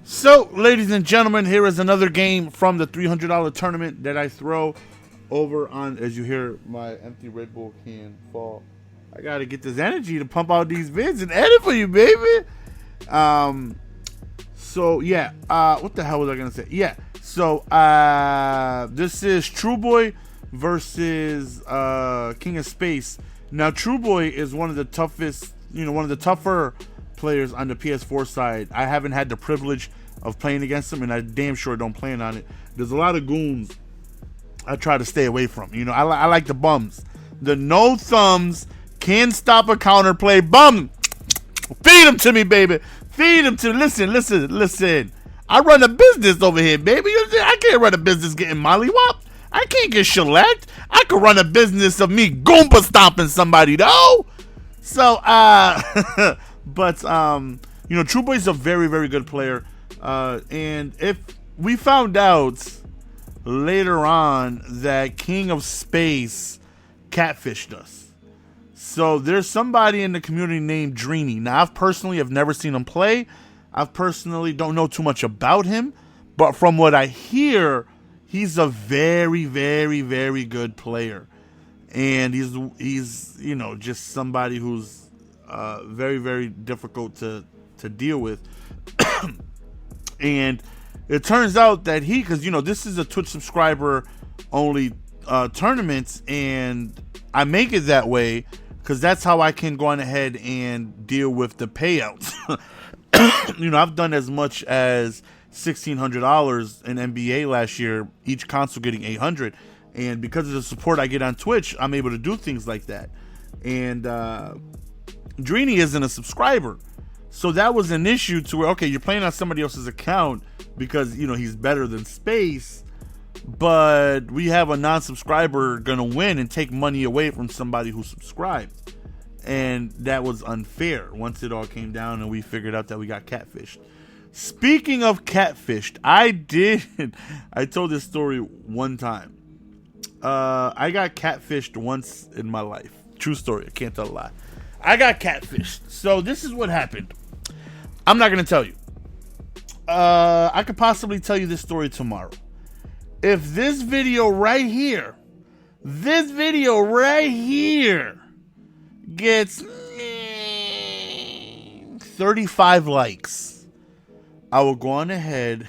So, ladies and gentlemen, here is another game from the $300 tournament that I throw over on, as you hear my empty Red Bull can fall. I got to get this energy to pump out these vids and edit for you, baby. So, yeah. What the hell was I going to say? Yeah. So, this is TrueBoy versus King of Space. Now, TrueBoy is one of the toughest, one of the tougher players on the PS4 side. I haven't had the privilege of playing against him, and I damn sure don't plan on it. There's a lot of goons I try to stay away from. I like the bums. The no thumbs, can stop a counterplay bum. Feed them to me, baby. Feed them to me. Listen. I run a business over here, baby. I can't run a business getting mollywopped. I can't get shellacked. I could run a business of me goomba stomping somebody, though. So, but TrueBoy's a very, very good player. And if we found out later on that King of Space catfished us. So there's somebody in the community named Dreeny. Now, I personally have never seen him play. I personally don't know too much about him. But from what I hear, he's a very, very, very good player. And he's just somebody who's very, very difficult to deal with. And it turns out that because this is a Twitch subscriber only tournament, and I make it that way because that's how I can go on ahead and deal with the payouts. I've done as much as $1,600 in NBA last year, each console getting $800, and because of the support I get on Twitch, I'm able to do things like that. And Dreeny isn't a subscriber. So that was an issue to where, okay, you're playing on somebody else's account because, he's better than Space, but we have a non-subscriber going to win and take money away from somebody who subscribed. And that was unfair once it all came down and we figured out that we got catfished. Speaking of catfished, I told this story one time. I got catfished once in my life. True story, I can't tell a lie. I got catfished. So this is what happened. I'm not going to tell you. I could possibly tell you this story tomorrow. If this video right here gets 35 likes, I will go on ahead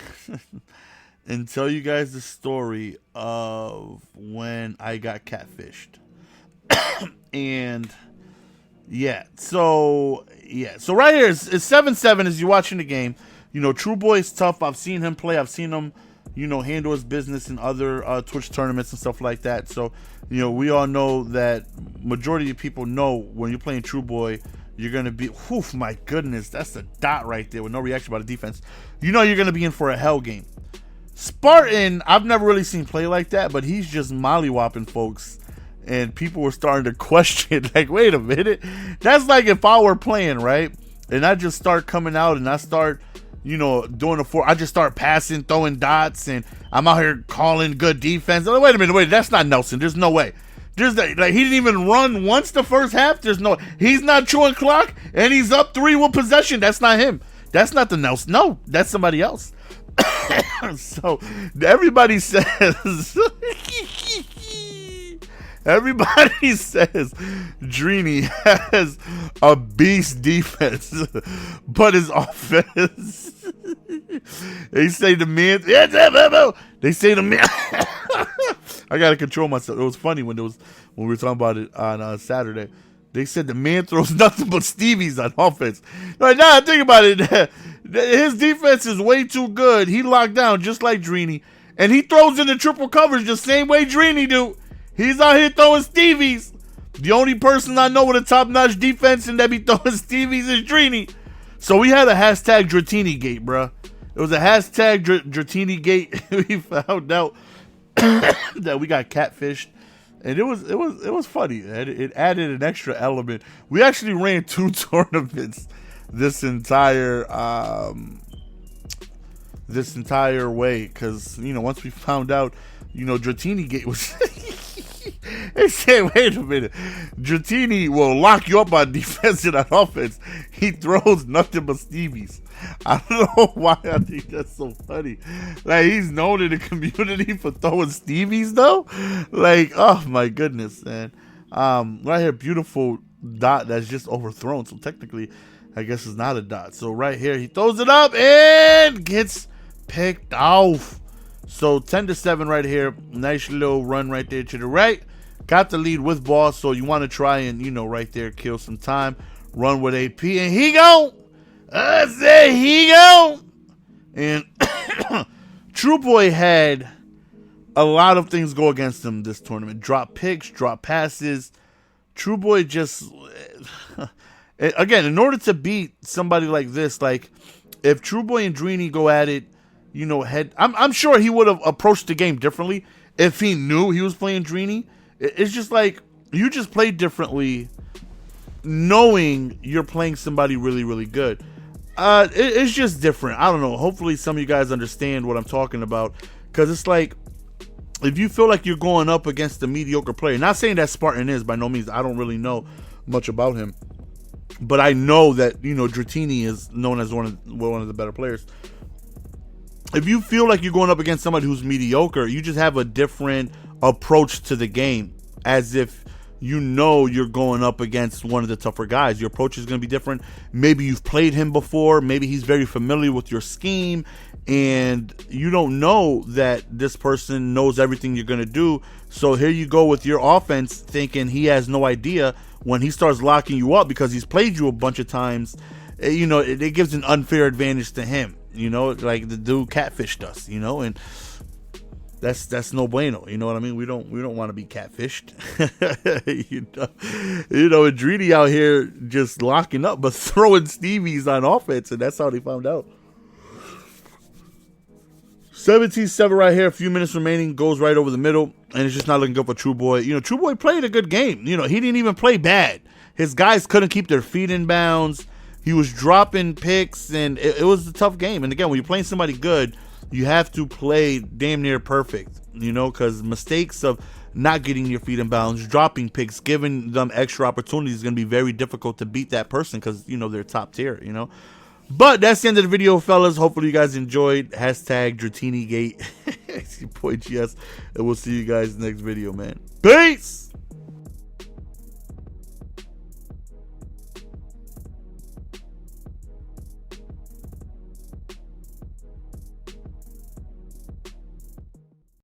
and tell you guys the story of when I got catfished. And so right here it's 7-7 as you're watching the game. TrueBoy's tough. I've seen him play. I've seen him, handle his business in other Twitch tournaments and stuff like that. So, we all know that majority of people know when you're playing TrueBoy, you're going to be, my goodness, that's a dot right there with no reaction by the defense. You're going to be in for a hell game. Spartan, I've never really seen play like that, but he's just mollywopping folks. And people were starting to question, like, wait a minute. That's like if I were playing, right? And I just start coming out and I start, doing I just start passing, throwing dots, and I'm out here calling good defense. Oh, wait a minute, that's not Nelson. There's no way. He didn't even run once the first half. He's not chewing clock, and he's up 3 with possession. That's not him. That's not the Nelson. No, that's somebody else. So everybody says... Everybody says Dreeny has a beast defense, but his offense. They say the man. They say the man. I gotta control myself. It was funny when we were talking about it on Saturday. They said the man throws nothing but Stevies on offense. Right now, think about it. His defense is way too good. He locked down just like Dreeny, and he throws in the triple coverage the same way Dreeny do. He's out here throwing Stevies. The only person I know with a top-notch defense and that be throwing Stevies is Dreeny. So we had a hashtag Dratini Gate, bruh. It was a hashtag Dratini Gate. We found out that we got catfished, and it was funny. It added an extra element. We actually ran 2 tournaments this entire way because once we found out, Dratini Gate was. They said, wait a minute. Dratini will lock you up on defense and on offense. He throws nothing but Stevies. I don't know why I think that's so funny. Like, he's known in the community for throwing Stevies, though. Like, oh my goodness, man. Right here, beautiful dot that's just overthrown. So technically, I guess it's not a dot. So right here, he throws it up and gets picked off. So 10-7 right here. Nice little run right there to the right. Got the lead with ball, so you want to try and, you know, right there, kill some time. Run with AP, and he go. I say he go. And TrueBoy had a lot of things go against him this tournament. Drop picks, drop passes. TrueBoy just... Again, in order to beat somebody like this, like, if TrueBoy and Drini go at it, you know, I'm sure he would have approached the game differently if he knew he was playing Drini. It's just like, you just play differently knowing you're playing somebody really, really good. It's just different. I don't know. Hopefully some of you guys understand what I'm talking about, because it's like, if you feel like you're going up against a mediocre player, not saying that Spartan is, by no means. I don't really know much about him, but I know that, you know, Dratini is known as one of the better players. If you feel like you're going up against somebody who's mediocre, you just have a different approach to the game, as if you know you're going up against one of the tougher guys. Your approach is going to be different. Maybe you've played him before. Maybe he's very familiar with your scheme, and you don't know that this person knows everything you're going to do. So here you go with your offense thinking he has no idea. When he starts locking you up because he's played you a bunch of times, you know, it gives an unfair advantage to him, you know, like the dude CatFished us, you know, and that's no bueno, you know what I mean? We don't want to be catfished. you know, and Drini out here just locking up but throwing Stevies on offense, and that's how they found out. 17-7 right here, a few minutes remaining, goes right over the middle, and it's just not looking good for TrueBoy. You know, TrueBoy played a good game. You know, he didn't even play bad. His guys couldn't keep their feet in bounds. He was dropping picks, and it was a tough game. And again, when you're playing somebody good, you have to play damn near perfect, you know, because mistakes of not getting your feet in bounds, dropping picks, giving them extra opportunities is going to be very difficult to beat that person because, you know, they're top tier, you know. But that's the end of the video, fellas. Hopefully you guys enjoyed. Hashtag Dratini Gate. It's your boy GS, and we'll see you guys next video, man. Peace!